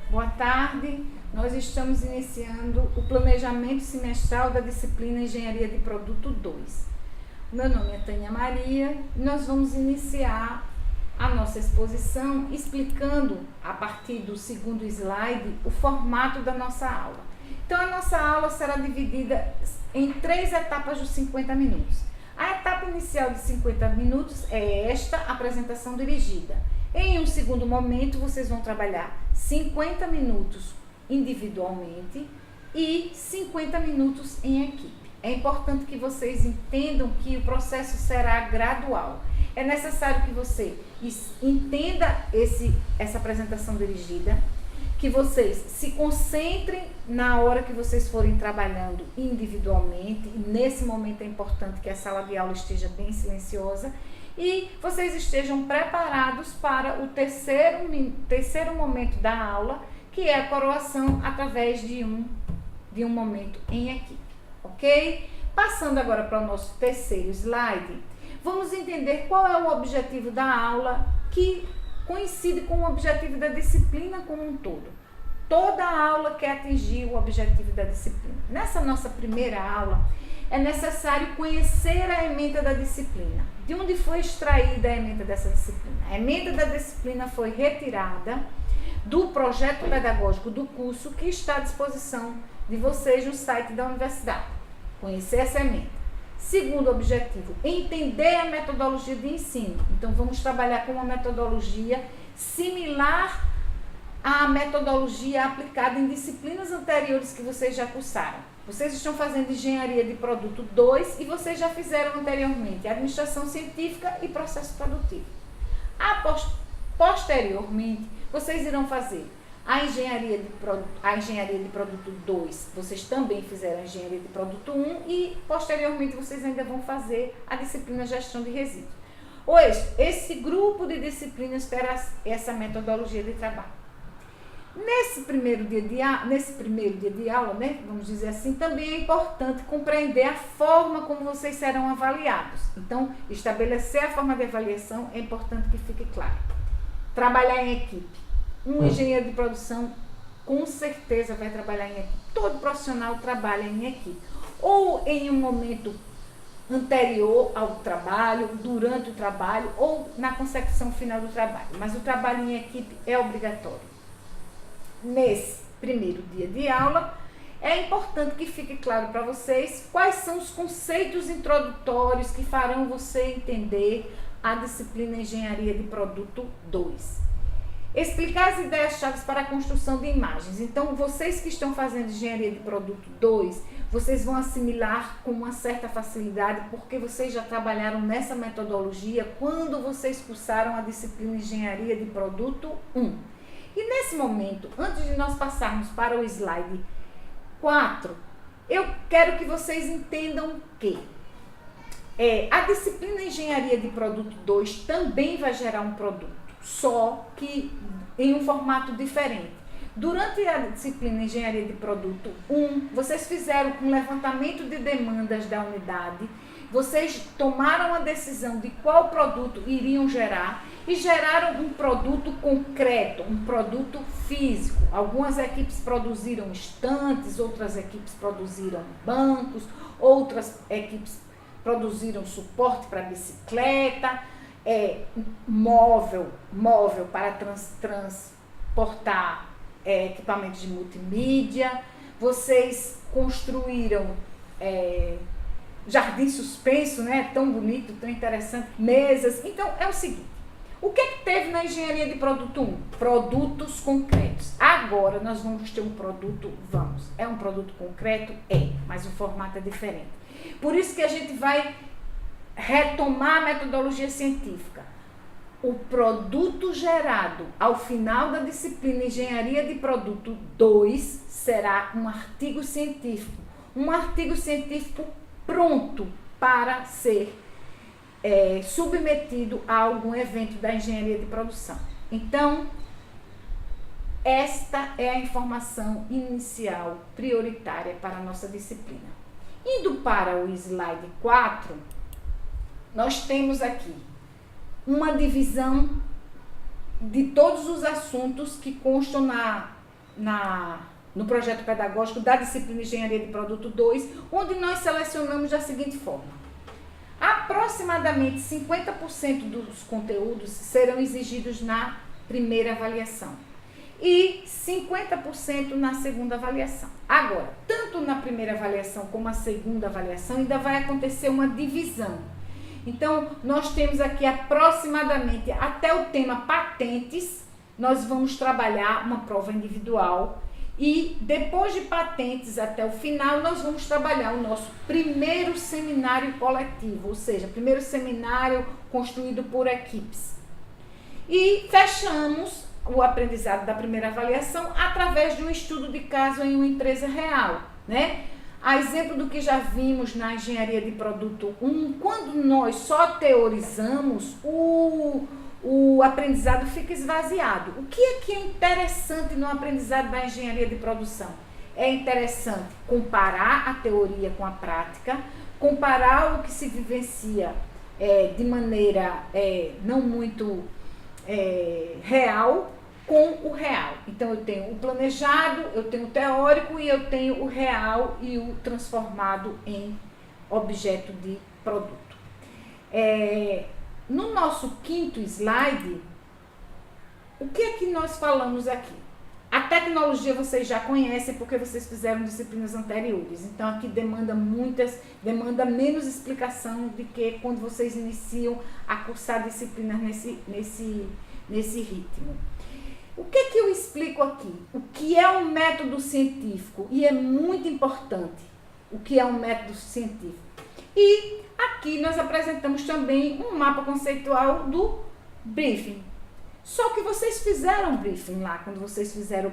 Boa tarde, nós estamos iniciando o planejamento semestral da disciplina Engenharia de Produto 2. Meu nome é Tânia Maria e nós vamos iniciar a nossa exposição explicando, a partir do segundo slide, o formato da nossa aula. Então, a nossa aula será dividida em 3 etapas de 50 minutos. A etapa inicial de 50 minutos é esta apresentação dirigida. Em um segundo momento, vocês vão trabalhar 50 minutos individualmente e 50 minutos em equipe. É importante que vocês entendam que o processo será gradual. É necessário que você entenda essa apresentação dirigida, que vocês se concentrem na hora que vocês forem trabalhando individualmente. E nesse momento é importante que a sala de aula esteja bem silenciosa e vocês estejam preparados para o terceiro momento da aula, que é a coroação através de um momento em equipe, ok? Passando agora para o nosso terceiro slide, vamos entender qual é o objetivo da aula, que coincide com o objetivo da disciplina como um todo. Toda aula quer atingir o objetivo da disciplina. Nessa nossa primeira aula, é necessário conhecer a ementa da disciplina. De onde foi extraída a ementa dessa disciplina? A ementa da disciplina foi retirada do projeto pedagógico do curso que está à disposição de vocês no site da universidade. Conhecer essa ementa. Segundo objetivo, entender a metodologia de ensino. Então, vamos trabalhar com uma metodologia similar à metodologia aplicada em disciplinas anteriores que vocês já cursaram. Vocês estão fazendo Engenharia de Produto 2 e vocês já fizeram anteriormente Administração Científica e Processo Produtivo. Posteriormente, vocês irão fazer a Engenharia de Produto 2, vocês também fizeram a Engenharia de Produto 1 e, posteriormente, vocês ainda vão fazer a disciplina Gestão de Resíduos. Hoje, esse grupo de disciplinas terá essa metodologia de trabalho. Nesse primeiro dia de aula, né, vamos dizer assim, também é importante compreender a forma como vocês serão avaliados. Então, estabelecer a forma de avaliação é importante que fique claro. Trabalhar em equipe. Um engenheiro de produção com certeza vai trabalhar em equipe. Todo profissional trabalha em equipe. Ou em um momento anterior ao trabalho, durante o trabalho, ou na consecução final do trabalho. Mas o trabalho em equipe é obrigatório. Nesse primeiro dia de aula, é importante que fique claro para vocês quais são os conceitos introdutórios que farão você entender a disciplina Engenharia de Produto 2. Explicar as ideias-chave para a construção de imagens. Então, vocês que estão fazendo Engenharia de Produto 2, vocês vão assimilar com uma certa facilidade, porque vocês já trabalharam nessa metodologia quando vocês cursaram a disciplina Engenharia de Produto 1. E nesse momento, antes de nós passarmos para o slide 4, eu quero que vocês entendam que a disciplina Engenharia de Produto 2 também vai gerar um produto, só que em um formato diferente. Durante a disciplina Engenharia de Produto 1, vocês fizeram um levantamento de demandas da unidade, vocês tomaram a decisão de qual produto iriam gerar e geraram um produto concreto, um produto físico. Algumas equipes produziram estantes, outras equipes produziram bancos, outras equipes produziram suporte para bicicleta, móvel para transportar equipamentos de multimídia. Vocês construíram jardim suspenso, né? Tão bonito, tão interessante, mesas. Então, é o seguinte, o que é que teve na Engenharia de Produto 1? Produtos concretos. Agora, nós vamos ter um produto, é um produto concreto? Mas o formato é diferente. Por isso que a gente vai retomar a metodologia científica. O produto gerado ao final da disciplina Engenharia de Produto 2 será um artigo científico. Um artigo científico pronto para ser submetido a algum evento da engenharia de produção. Então, esta é a informação inicial prioritária para a nossa disciplina. Indo para o slide 4, nós temos aqui uma divisão de todos os assuntos que constam no projeto pedagógico da disciplina Engenharia de Produto 2, onde nós selecionamos da seguinte forma: aproximadamente 50% dos conteúdos serão exigidos na primeira avaliação e 50% na segunda avaliação. Agora, tanto na primeira avaliação como na segunda avaliação, ainda vai acontecer uma divisão. Então, nós temos aqui aproximadamente até o tema patentes, nós vamos trabalhar uma prova individual e depois de patentes até o final, nós vamos trabalhar o nosso primeiro seminário coletivo, ou seja, primeiro seminário construído por equipes. E fechamos o aprendizado da primeira avaliação através de um estudo de caso em uma empresa real, né? A exemplo do que já vimos na engenharia de produto 1, quando nós só teorizamos, o aprendizado fica esvaziado. O que é interessante no aprendizado da engenharia de produção? É interessante comparar a teoria com a prática, comparar o que se vivencia de maneira não muito real com o real. Então eu tenho o planejado, eu tenho o teórico e eu tenho o real e o transformado em objeto de produto. No nosso quinto slide, o que é que nós falamos aqui? A tecnologia vocês já conhecem porque vocês fizeram disciplinas anteriores. Então aqui demanda menos explicação do que quando vocês iniciam a cursar disciplinas nesse ritmo. O que é que eu explico aqui? O que é um método científico? E é muito importante o que é um método científico. E aqui nós apresentamos também um mapa conceitual do briefing. Só que vocês fizeram briefing lá, quando vocês fizeram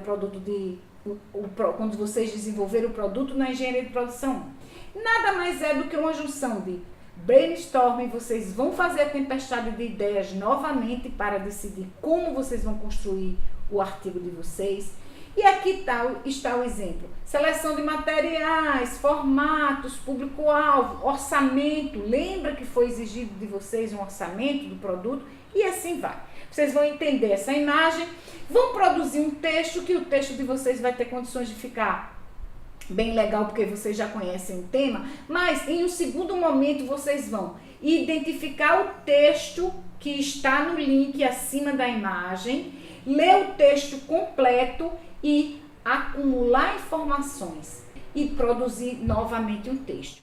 quando vocês desenvolveram o produto na engenharia de produção. Nada mais é do que uma junção de brainstorming, vocês vão fazer a tempestade de ideias novamente para decidir como vocês vão construir o artigo de vocês. E aqui está o exemplo: seleção de materiais, formatos, público-alvo, orçamento. Lembra que foi exigido de vocês um orçamento do produto? E assim vai. Vocês vão entender essa imagem, vão produzir um texto, que o texto de vocês vai ter condições de ficar bem legal, porque vocês já conhecem o tema, mas em um segundo momento vocês vão identificar o texto que está no link acima da imagem, ler o texto completo e acumular informações e produzir novamente um texto.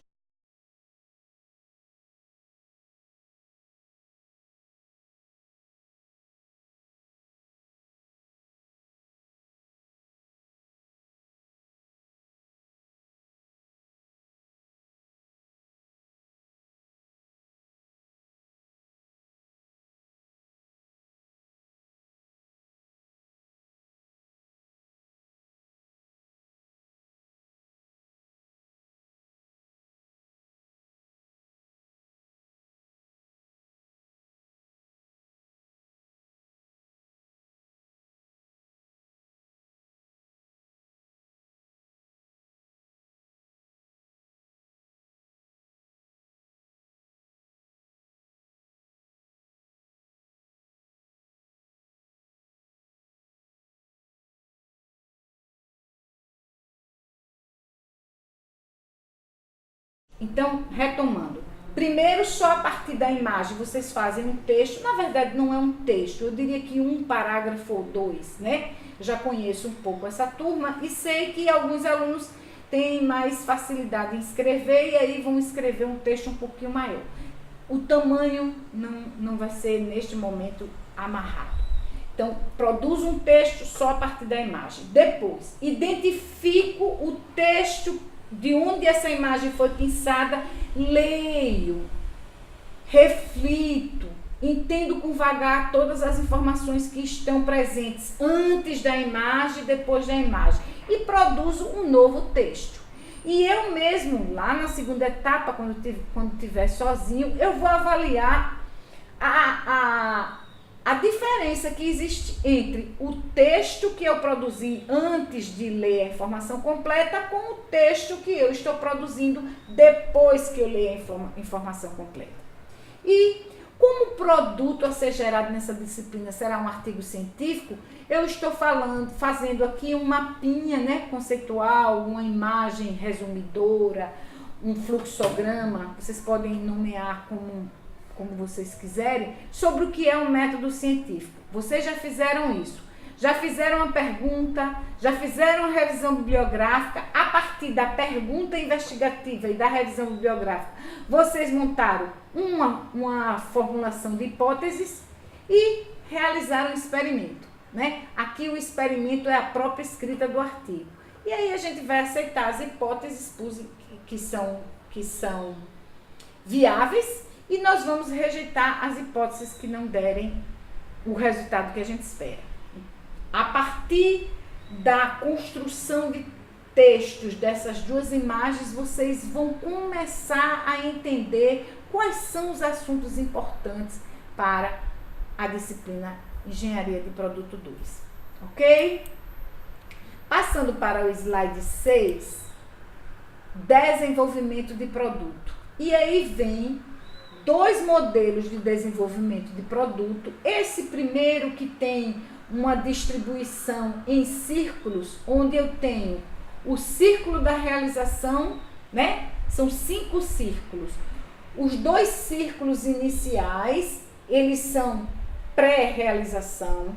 Então, retomando. Primeiro, só a partir da imagem vocês fazem um texto. Na verdade, não é um texto, eu diria que um parágrafo ou dois, né? Já conheço um pouco essa turma e sei que alguns alunos têm mais facilidade em escrever e aí vão escrever um texto um pouquinho maior. O tamanho não vai ser, neste momento, amarrado. Então, produzo um texto só a partir da imagem. Depois, identifico o texto de onde essa imagem foi pensada, leio, reflito, entendo com vagar todas as informações que estão presentes antes da imagem e depois da imagem e produzo um novo texto. E eu mesmo, lá na segunda etapa, quando estiver sozinho, eu vou avaliar a diferença que existe entre o texto que eu produzi antes de ler a informação completa com o texto que eu estou produzindo depois que eu ler a informação completa. E Como o produto a ser gerado nessa disciplina será um artigo científico, eu estou fazendo aqui um mapinha, né, conceitual, uma imagem resumidora, um fluxograma, vocês podem nomear como vocês quiserem, sobre o que é um método científico. Vocês já fizeram isso. Já fizeram uma pergunta, já fizeram uma revisão bibliográfica. A partir da pergunta investigativa e da revisão bibliográfica, vocês montaram uma formulação de hipóteses e realizaram um experimento, né? Aqui o experimento é a própria escrita do artigo. E aí a gente vai aceitar as hipóteses que são viáveis e nós vamos rejeitar as hipóteses que não derem o resultado que a gente espera. A partir da construção de textos dessas duas imagens, vocês vão começar a entender quais são os assuntos importantes para a disciplina Engenharia de Produto 2, ok? Passando para o slide 6, desenvolvimento de produto. E aí vem dois modelos de desenvolvimento de produto. Esse primeiro que tem uma distribuição em círculos, onde eu tenho o círculo da realização, né? São 5 círculos. Os 2 círculos iniciais, eles são pré-realização,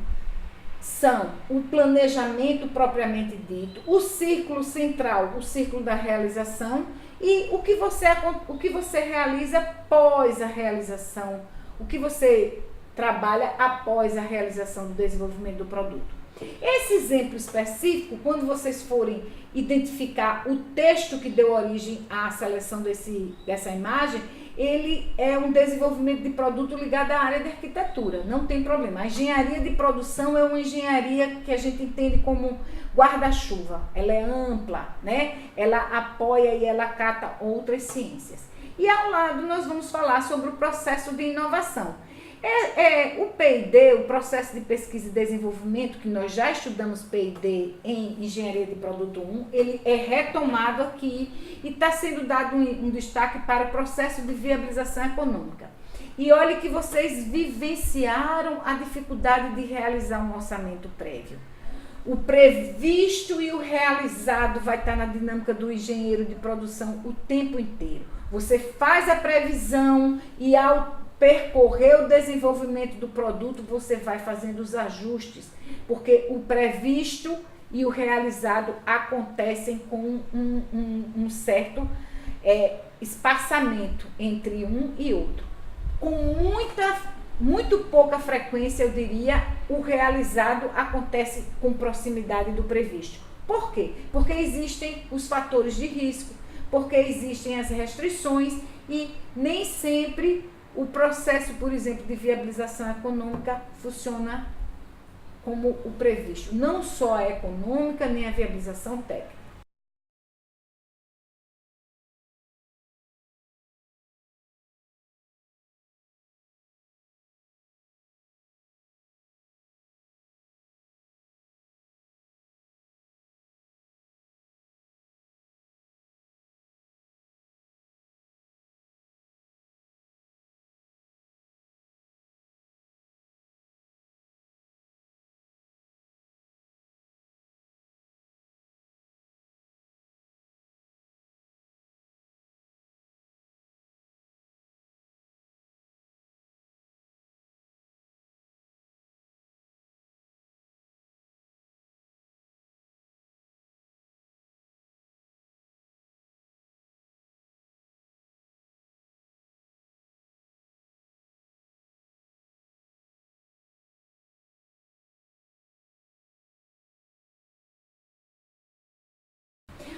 são o planejamento propriamente dito, o círculo central, o círculo da realização, e o que você realiza após a realização, o que você trabalha após a realização do desenvolvimento do produto. Esse exemplo específico, quando vocês forem identificar o texto que deu origem à seleção dessa imagem, ele é um desenvolvimento de produto ligado à área de arquitetura, não tem problema. A engenharia de produção é uma engenharia que a gente entende como guarda-chuva, ela é ampla, né? Ela apoia e ela acata outras ciências. E ao lado nós vamos falar sobre o processo de inovação. O P&D, o processo de pesquisa e desenvolvimento, que nós já estudamos P&D em Engenharia de Produto 1, ele é retomado aqui e está sendo dado um destaque para o processo de viabilização econômica. E olha que vocês vivenciaram a dificuldade de realizar um orçamento prévio. O previsto e o realizado vai estar na dinâmica do engenheiro de produção o tempo inteiro. Você faz a previsão e ao percorrer o desenvolvimento do produto, você vai fazendo os ajustes, porque o previsto e o realizado acontecem com um certo espaçamento entre um e outro. Com muito pouca frequência, eu diria, o realizado acontece com proximidade do previsto. Por quê? Porque existem os fatores de risco, porque existem as restrições e nem sempre o processo, por exemplo, de viabilização econômica funciona como o previsto. Não só a econômica, nem a viabilização técnica.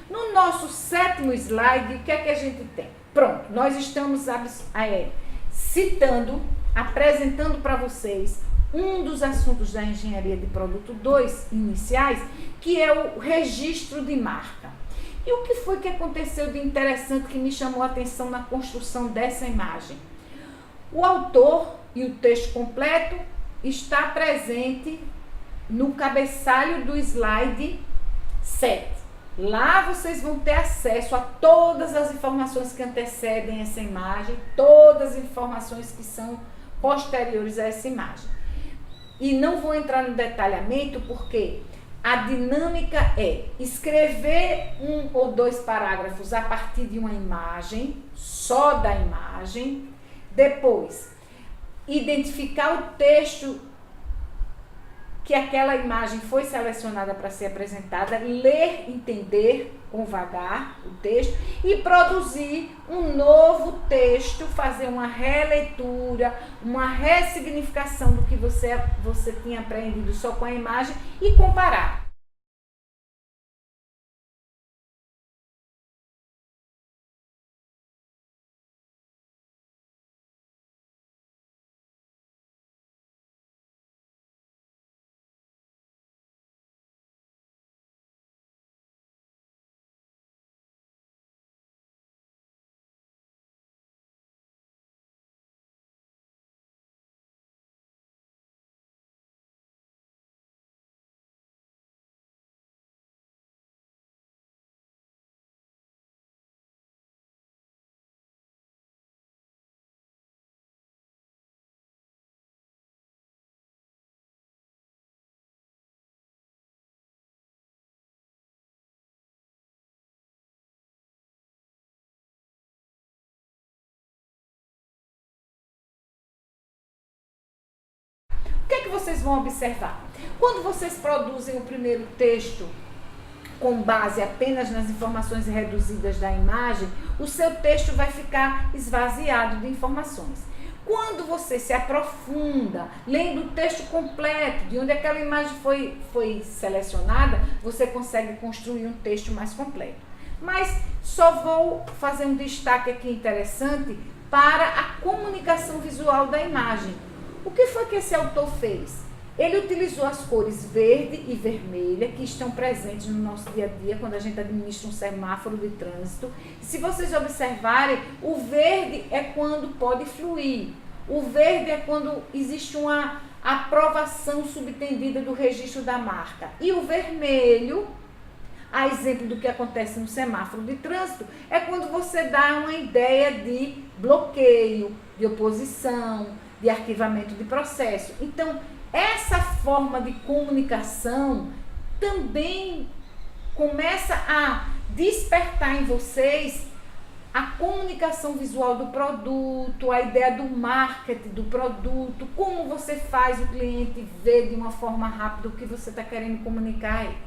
No nosso 7º slide, o que é que a gente tem? Pronto, nós estamos apresentando para vocês um dos assuntos da Engenharia de Produto 2 iniciais, que é o registro de marca. E o que foi que aconteceu de interessante que me chamou a atenção na construção dessa imagem? O autor e o texto completo está presente no cabeçalho do slide 7. Lá vocês vão ter acesso a todas as informações que antecedem essa imagem, todas as informações que são posteriores a essa imagem. E não vou entrar no detalhamento porque a dinâmica é escrever 1 ou 2 parágrafos a partir de uma imagem, só da imagem, depois identificar o texto que aquela imagem foi selecionada para ser apresentada, ler, entender com vagar o texto e produzir um novo texto, fazer uma releitura, uma ressignificação do que você tinha aprendido só com a imagem e comparar. O que é que vocês vão observar? Quando vocês produzem o primeiro texto com base apenas nas informações reduzidas da imagem, o seu texto vai ficar esvaziado de informações. Quando você se aprofunda, lendo o texto completo, de onde aquela imagem foi selecionada, você consegue construir um texto mais completo. Mas só vou fazer um destaque aqui interessante para a comunicação visual da imagem. O que foi que esse autor fez? Ele utilizou as cores verde e vermelha, que estão presentes no nosso dia a dia, quando a gente administra um semáforo de trânsito. Se vocês observarem, o verde é quando pode fluir. O verde é quando existe uma aprovação subtendida do registro da marca. E o vermelho, a exemplo do que acontece no semáforo de trânsito, é quando você dá uma ideia de bloqueio, de oposição, de arquivamento de processo. Então, essa forma de comunicação também começa a despertar em vocês a comunicação visual do produto, a ideia do marketing do produto, como você faz o cliente ver de uma forma rápida o que você está querendo comunicar aí.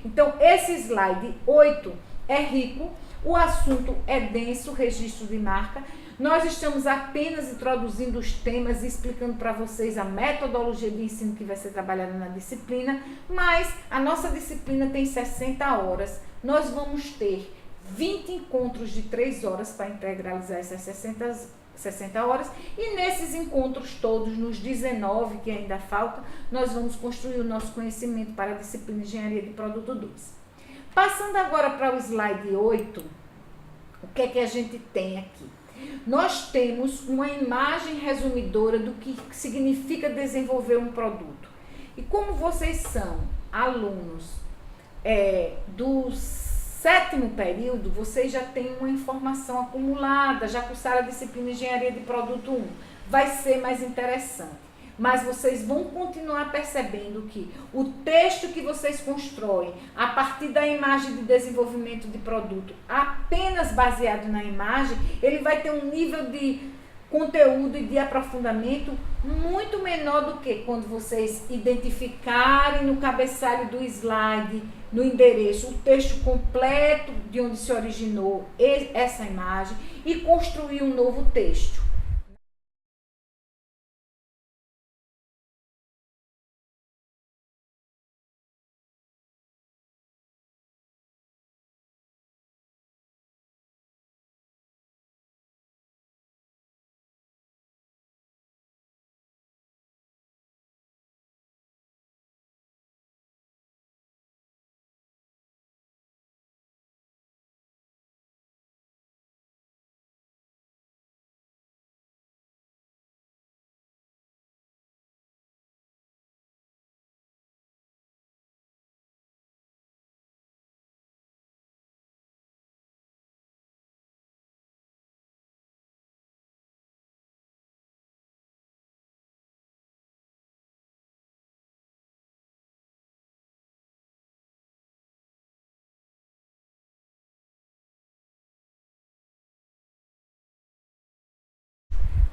Então, esse slide 8 é rico, o assunto é denso, registro de marca. Nós estamos apenas introduzindo os temas e explicando para vocês a metodologia de ensino que vai ser trabalhada na disciplina, mas a nossa disciplina tem 60 horas. Nós vamos ter 20 encontros de 3 horas para integralizar essas 60 horas, e nesses encontros todos, nos 19 que ainda faltam, nós vamos construir o nosso conhecimento para a disciplina Engenharia de Produto 2. Passando agora para o slide 8, o que é que a gente tem aqui? Nós temos uma imagem resumidora do que significa desenvolver um produto. E como vocês são alunos do 7º período, vocês já têm uma informação acumulada, já cursaram a disciplina Engenharia de Produto 1. Vai ser mais interessante. Mas vocês vão continuar percebendo que o texto que vocês constroem a partir da imagem de desenvolvimento de produto, apenas baseado na imagem, ele vai ter um nível de conteúdo e de aprofundamento muito menor do que quando vocês identificarem no cabeçalho do slide, no endereço, o texto completo de onde se originou essa imagem e construir um novo texto.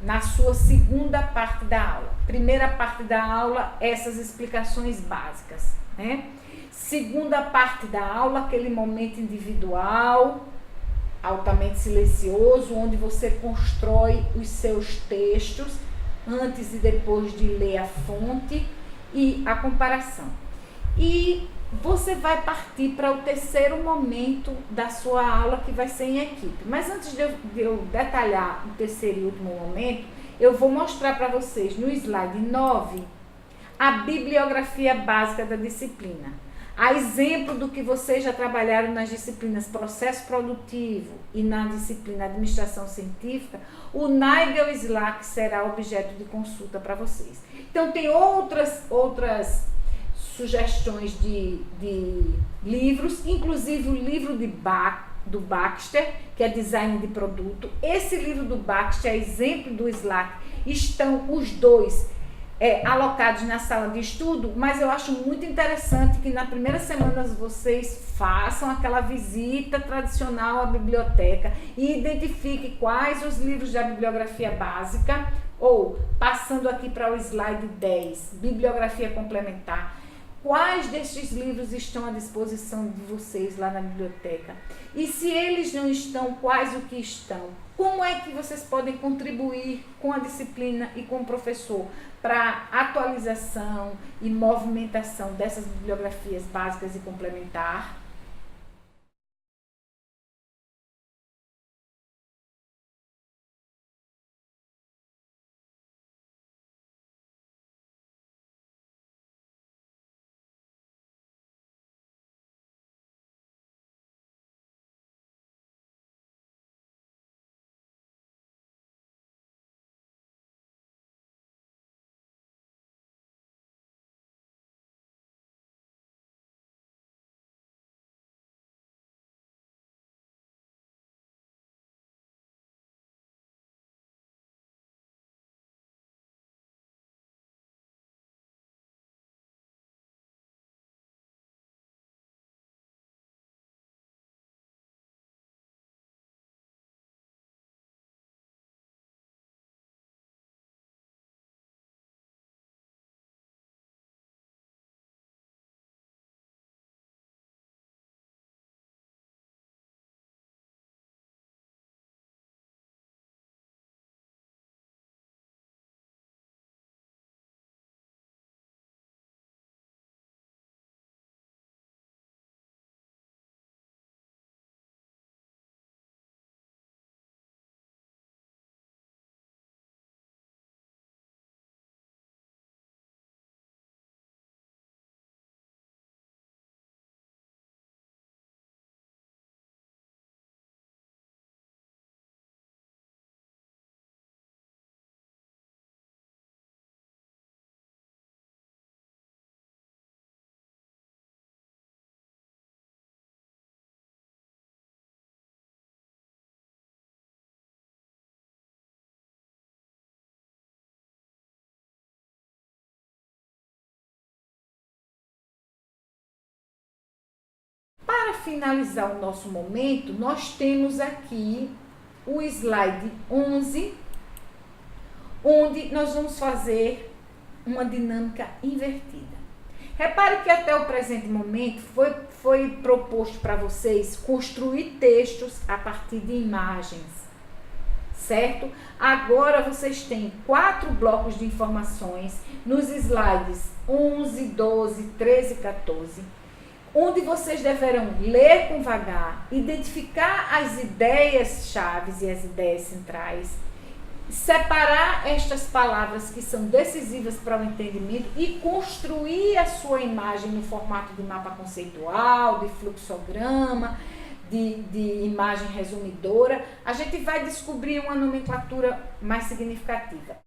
na sua segunda parte da aula. Primeira parte da aula, essas explicações básicas, né? Segunda parte da aula, aquele momento individual, altamente silencioso, onde você constrói os seus textos antes e depois de ler a fonte e a comparação. E você vai partir para o terceiro momento da sua aula, que vai ser em equipe. Mas antes de eu detalhar o terceiro e último momento, eu vou mostrar para vocês no slide 9 a bibliografia básica da disciplina. A exemplo do que vocês já trabalharam nas disciplinas Processo Produtivo e na disciplina Administração Científica, o Nigel Slack será objeto de consulta para vocês. Então, tem outras sugestões de livros, inclusive o livro do Baxter, que é Design de Produto. Esse livro do Baxter, é exemplo do Slack, estão os dois alocados na sala de estudo, mas eu acho muito interessante que na primeira semana vocês façam aquela visita tradicional à biblioteca e identifiquem quais os livros da bibliografia básica, ou passando aqui para o slide 10, bibliografia complementar, quais destes livros estão à disposição de vocês lá na biblioteca? E se eles não estão, quais o que estão? Como é que vocês podem contribuir com a disciplina e com o professor para a atualização e movimentação dessas bibliografias básicas e complementar? Para finalizar o nosso momento, nós temos aqui o slide 11, onde nós vamos fazer uma dinâmica invertida. Repare que até o presente momento foi proposto para vocês construir textos a partir de imagens, certo? Agora vocês têm 4 blocos de informações nos slides 11, 12, 13 e 14, onde vocês deverão ler com vagar, identificar as ideias chaves e as ideias centrais, separar estas palavras que são decisivas para o entendimento e construir a sua imagem no formato de mapa conceitual, de fluxograma, de imagem resumidora. A gente vai descobrir uma nomenclatura mais significativa.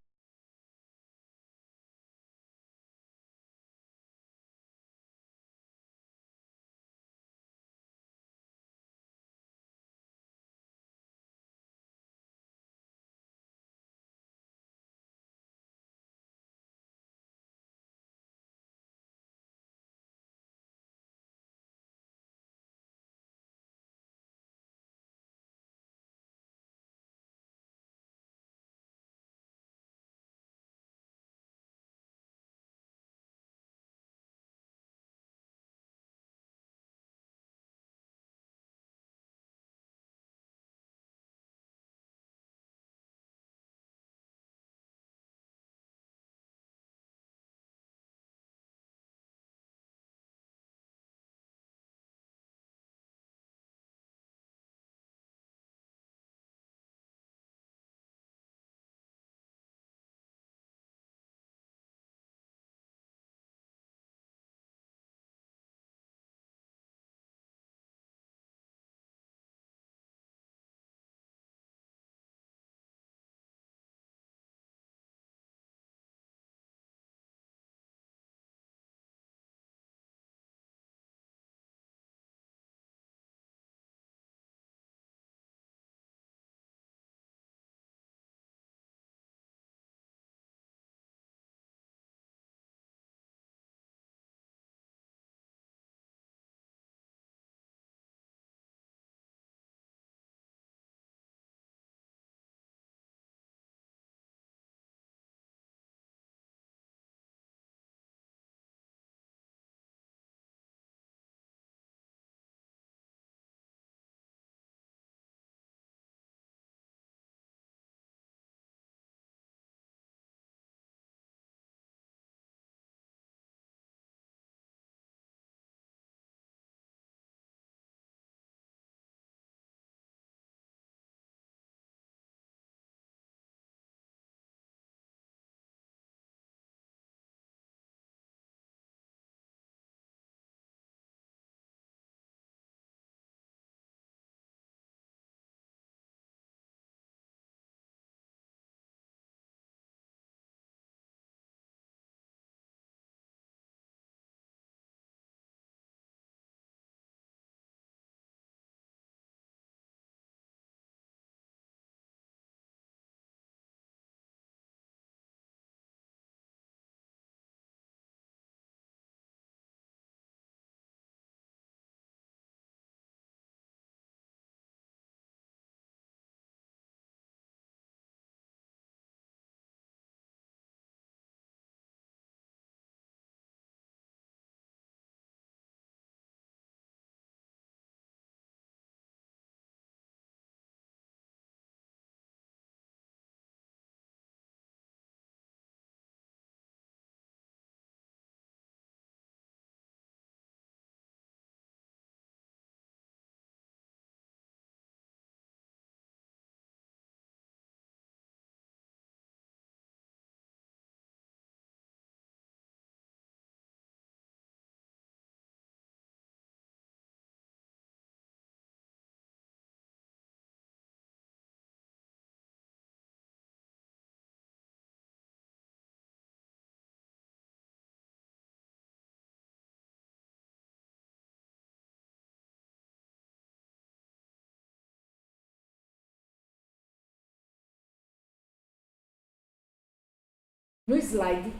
No slide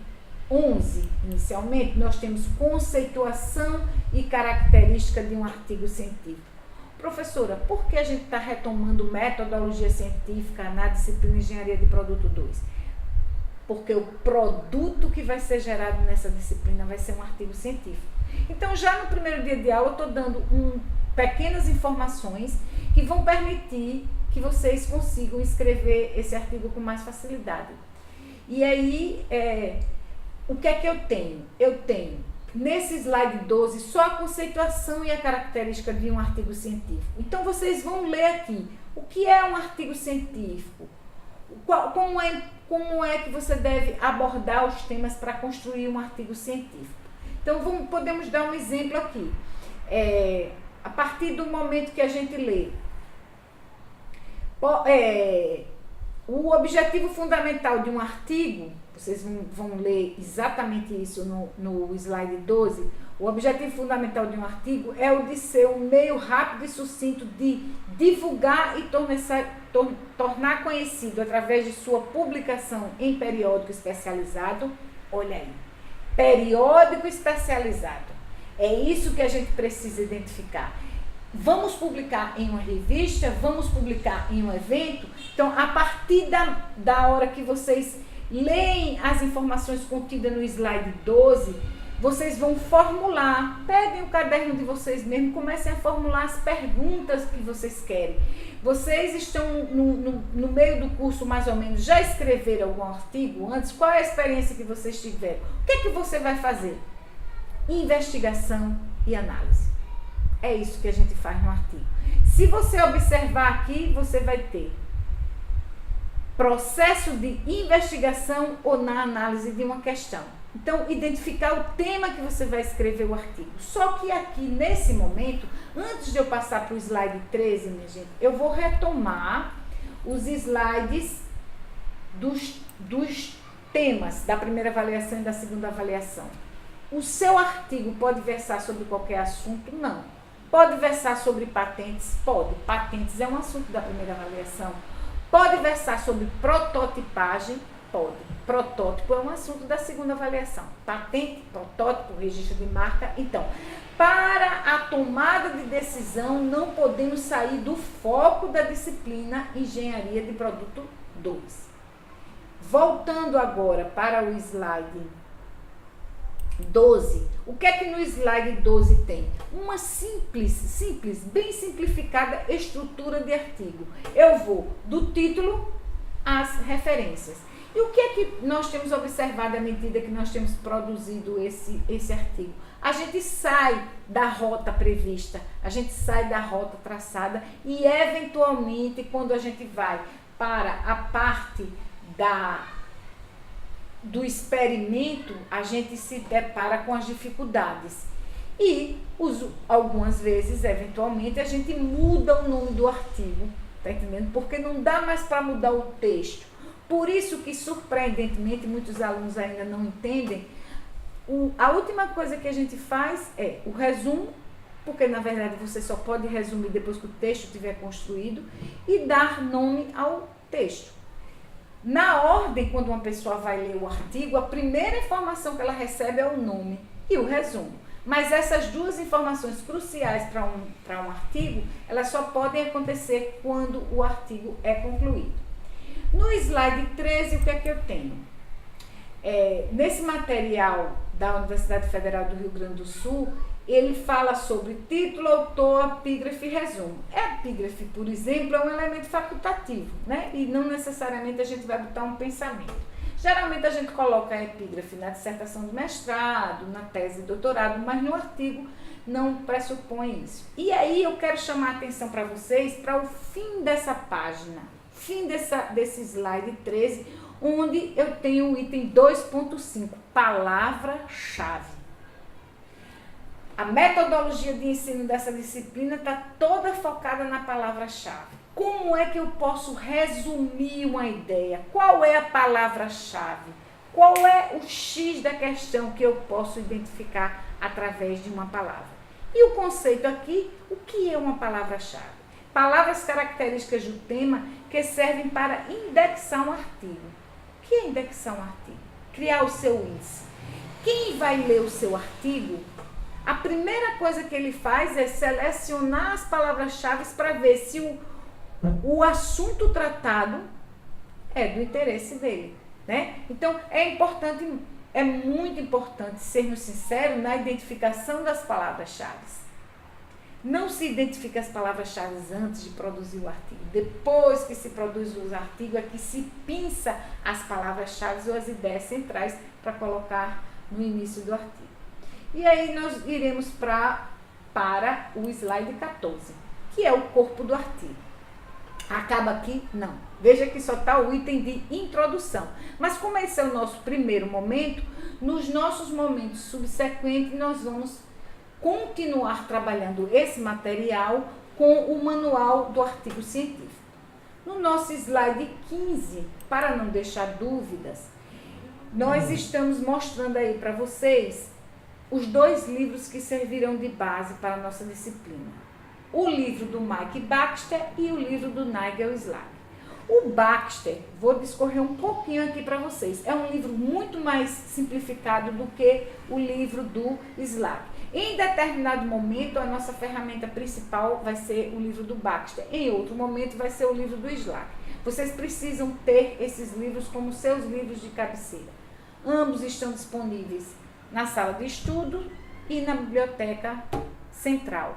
11, inicialmente, nós temos conceituação e característica de um artigo científico. Professora, por que a gente está retomando metodologia científica na disciplina Engenharia de Produto 2? Porque o produto que vai ser gerado nessa disciplina vai ser um artigo científico. Então, já no primeiro dia de aula, eu estou dando pequenas informações que vão permitir que vocês consigam escrever esse artigo com mais facilidade. E aí, o que é que eu tenho? Eu tenho, nesse slide 12, só a conceituação e a característica de um artigo científico. Então, vocês vão ler aqui o que é um artigo científico, como é que você deve abordar os temas para construir um artigo científico. Então, podemos dar um exemplo aqui. A partir do momento que a gente lê, o objetivo fundamental de um artigo, vocês vão ler exatamente isso no slide 12, o objetivo fundamental de um artigo é o de ser um meio rápido e sucinto de divulgar e tornar conhecido através de sua publicação em periódico especializado. Olha aí, periódico especializado. É isso que a gente precisa identificar. Vamos publicar em uma revista, vamos publicar em um evento. Então, a partir da hora que vocês leem as informações contidas no slide 12, vocês vão formular, peguem o caderno de vocês mesmos, comecem a formular as perguntas que vocês querem. Vocês estão no meio do curso, mais ou menos, já escreveram algum artigo antes? Qual é a experiência que vocês tiveram? O que é que você vai fazer? Investigação e análise. É isso que a gente faz no artigo. Se você observar aqui, você vai ter processo de investigação ou na análise de uma questão. Então, identificar o tema que você vai escrever o artigo. Só que aqui, nesse momento, antes de eu passar para o slide 13, minha gente, eu vou retomar os slides dos temas da primeira avaliação e da segunda avaliação. O seu artigo pode versar sobre qualquer assunto? Não. Pode versar sobre patentes? Pode. Patentes é um assunto da primeira avaliação. Pode versar sobre prototipagem? Pode. Protótipo é um assunto da segunda avaliação. Patente, protótipo, registro de marca. Então, para a tomada de decisão, não podemos sair do foco da disciplina Engenharia de Produto 2. Voltando agora para o slide 12, o que é que no slide 12 tem? Uma simples, bem simplificada estrutura de artigo. Eu vou do título às referências. E o que é que nós temos observado à medida que nós temos produzido esse artigo? A gente sai da rota prevista, a gente sai da rota traçada e, eventualmente, quando a gente vai para a parte do experimento, a gente se depara com as dificuldades. E algumas vezes, eventualmente, a gente muda o nome do artigo, tá entendendo? Porque não dá mais para mudar o texto. Por isso que, surpreendentemente, muitos alunos ainda não entendem, a última coisa que a gente faz é o resumo, porque, na verdade, você só pode resumir depois que o texto estiver construído, e dar nome ao texto. Na ordem, quando uma pessoa vai ler o artigo, a primeira informação que ela recebe é o nome e o resumo. Mas essas duas informações cruciais para um artigo, elas só podem acontecer quando o artigo é concluído. No slide 13, o que é que eu tenho? Nesse material da Universidade Federal do Rio Grande do Sul, ele fala sobre título, autor, epígrafe e resumo. Epígrafe, por exemplo, é um elemento facultativo, né? E não necessariamente a gente vai botar um pensamento. Geralmente a gente coloca a epígrafe na dissertação de mestrado, na tese de doutorado, mas no artigo não pressupõe isso. E aí eu quero chamar a atenção para vocês para o fim dessa página, fim desse slide 13, onde eu tenho o item 2.5, palavra-chave. A metodologia de ensino dessa disciplina está toda focada na palavra-chave. Como é que eu posso resumir uma ideia? Qual é a palavra-chave? Qual é o X da questão que eu posso identificar através de uma palavra? E o conceito aqui, o que é uma palavra-chave? Palavras características do tema que servem para indexar um artigo. O que é indexar um artigo? O criar o seu índice. Quem vai ler o seu artigo, a primeira coisa que ele faz é selecionar as palavras-chave para ver se o assunto tratado é do interesse dele, né? Então, é muito importante sermos sinceros na identificação das palavras-chave. Não se identifica as palavras-chave antes de produzir o artigo. Depois que se produz o artigo, é que se pinça as palavras-chave ou as ideias centrais para colocar no início do artigo. E aí nós iremos para o slide 14, que é o corpo do artigo. Acaba aqui? Não. Veja que só está o item de introdução. Mas como esse é o nosso primeiro momento, nos nossos momentos subsequentes nós vamos continuar trabalhando esse material com o manual do artigo científico. No nosso slide 15, para não deixar dúvidas, nós estamos mostrando aí para vocês os 2 livros que servirão de base para a nossa disciplina. O livro do Mike Baxter e o livro do Nigel Slack. O Baxter, vou discorrer um pouquinho aqui para vocês, é um livro muito mais simplificado do que o livro do Slack. Em determinado momento, a nossa ferramenta principal vai ser o livro do Baxter. Em outro momento, vai ser o livro do Slack. Vocês precisam ter esses livros como seus livros de cabeceira. Ambos estão disponíveis na sala de estudo e na biblioteca central,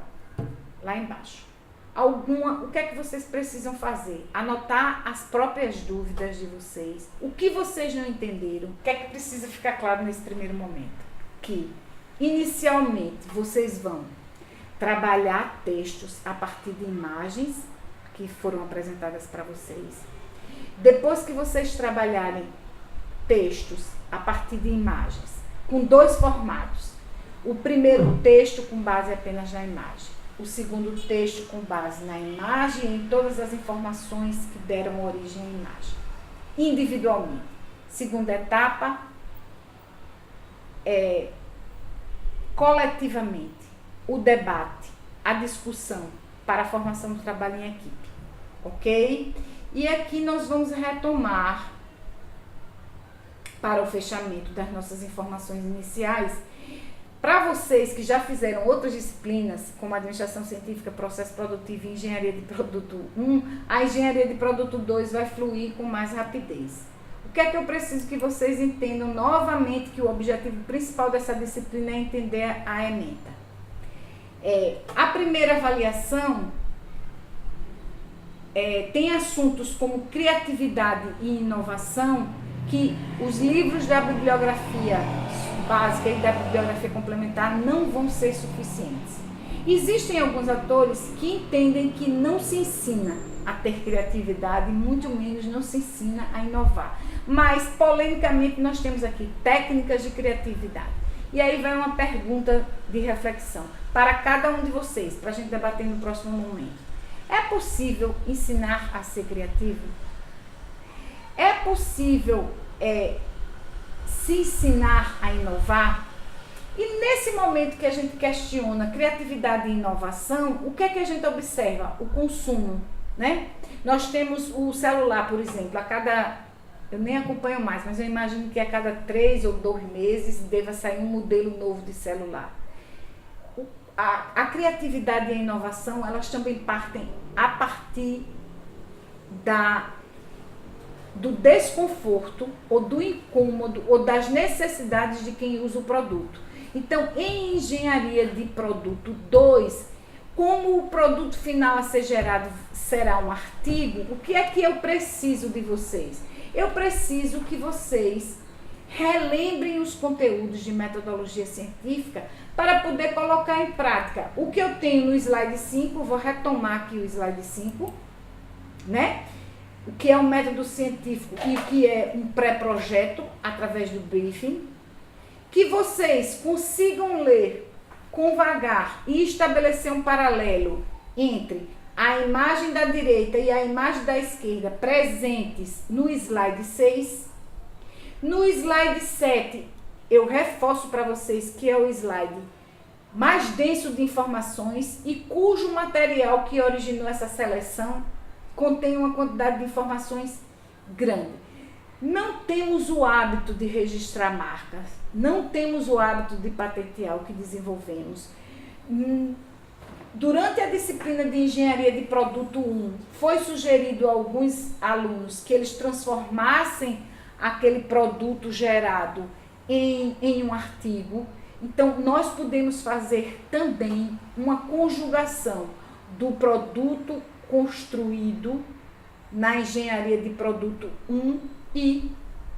lá embaixo. O que é que vocês precisam fazer? Anotar as próprias dúvidas de vocês, o que vocês não entenderam, o que é que precisa ficar claro nesse primeiro momento? Que, inicialmente, vocês vão trabalhar textos a partir de imagens que foram apresentadas para vocês. Depois que vocês trabalharem textos a partir de imagens, com 2 formatos. O primeiro texto com base apenas na imagem. O segundo texto com base na imagem e em todas as informações que deram origem à imagem. Individualmente. Segunda etapa é coletivamente o debate, a discussão para a formação do trabalho em equipe. Ok? E aqui nós vamos retomar para o fechamento das nossas informações iniciais. Para vocês que já fizeram outras disciplinas, como Administração Científica, Processo Produtivo e Engenharia de Produto 1, a Engenharia de Produto 2 vai fluir com mais rapidez. O que é que eu preciso que vocês entendam novamente, que o objetivo principal dessa disciplina é entender a ementa. A primeira avaliação tem assuntos como criatividade e inovação, que os livros da bibliografia básica e da bibliografia complementar não vão ser suficientes. Existem alguns autores que entendem que não se ensina a ter criatividade, muito menos não se ensina a inovar. Mas, polemicamente, nós temos aqui técnicas de criatividade. E aí vai uma pergunta de reflexão para cada um de vocês, para a gente debater no próximo momento. É possível ensinar a ser criativo? É possível se ensinar a inovar? E nesse momento que a gente questiona criatividade e inovação, o que é que a gente observa? O consumo, né? Nós temos o celular, por exemplo, eu nem acompanho mais, mas eu imagino que a cada 3 ou 2 meses deva sair um modelo novo de celular. A criatividade e a inovação, elas também partem a partir do desconforto, ou do incômodo, ou das necessidades de quem usa o produto. Então, em Engenharia de Produto 2, como o produto final a ser gerado será um artigo, o que é que eu preciso de vocês? Eu preciso que vocês relembrem os conteúdos de metodologia científica para poder colocar em prática. O que eu tenho no slide 5, vou retomar aqui o slide 5, né? O que é um método científico e o que é um pré-projeto através do briefing, que vocês consigam ler com vagar e estabelecer um paralelo entre a imagem da direita e a imagem da esquerda presentes no slide 6. No slide 7, eu reforço para vocês que é o slide mais denso de informações e cujo material que originou essa seleção contém uma quantidade de informações grande. não temos o hábito de registrar marcas, não temos o hábito de patentear o que desenvolvemos. Durante a disciplina de Engenharia de Produto 1, foi sugerido a alguns alunos que eles transformassem aquele produto gerado em um artigo. Então, nós podemos fazer também uma conjugação do produto construído na Engenharia de Produto 1 e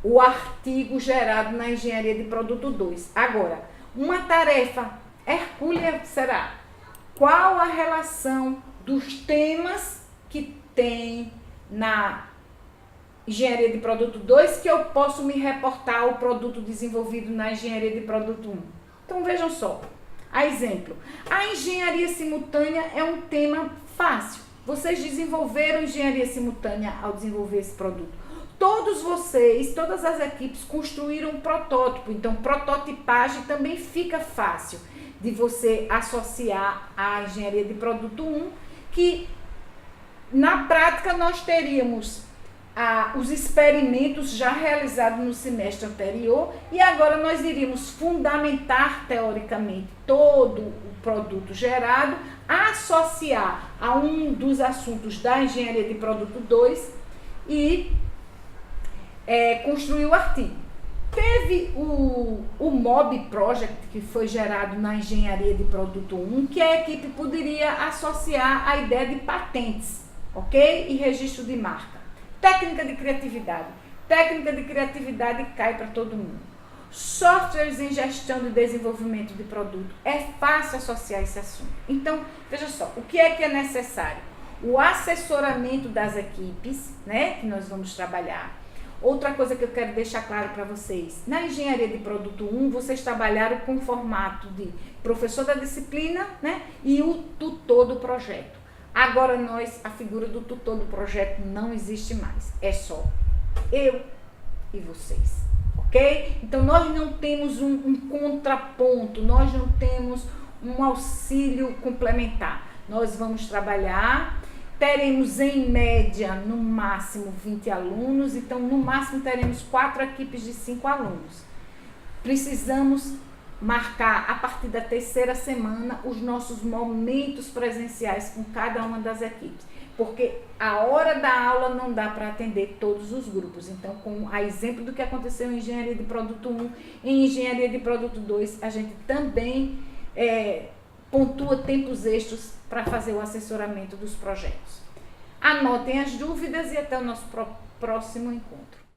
o artigo gerado na Engenharia de Produto 2. Agora, uma tarefa hercúlea será: qual a relação dos temas que tem na Engenharia de Produto 2 que eu posso me reportar ao produto desenvolvido na Engenharia de Produto 1? Então, vejam só. A exemplo, a engenharia simultânea é um tema fácil. Vocês desenvolveram engenharia simultânea ao desenvolver esse produto. Todos vocês, todas as equipes construíram um protótipo. Então, prototipagem também fica fácil de você associar à engenharia de produto 1, que na prática nós teríamos os experimentos já realizados no semestre anterior e agora nós iríamos fundamentar teoricamente todo o produto gerado, associar a um dos assuntos da engenharia de produto 2 e construir o artigo. Teve o MOB Project, que foi gerado na Engenharia de Produto 1, que a equipe poderia associar a ideia de patentes, ok? E registro de marca. Técnica de criatividade. Técnica de criatividade cai para todo mundo. Softwares em gestão de desenvolvimento de produto. É fácil associar esse assunto. Então, veja só, o que é necessário? O assessoramento das equipes, né, que nós vamos trabalhar. Outra coisa que eu quero deixar claro para vocês, na Engenharia de Produto 1, vocês trabalharam com o formato de professor da disciplina, né, e o tutor do projeto. Agora a figura do tutor do projeto não existe mais, é só eu e vocês, ok? Então, nós não temos um contraponto, nós não temos um auxílio complementar. Nós vamos trabalhar. Teremos em média, no máximo, 20 alunos, então no máximo teremos 4 equipes de 5 alunos. Precisamos marcar a partir da 3ª semana os nossos momentos presenciais com cada uma das equipes, porque a hora da aula não dá para atender todos os grupos. Então, com a exemplo do que aconteceu em Engenharia de Produto 1, em Engenharia de Produto 2, a gente também pontua tempos extras para fazer o assessoramento dos projetos. Anotem as dúvidas e até o nosso próximo encontro.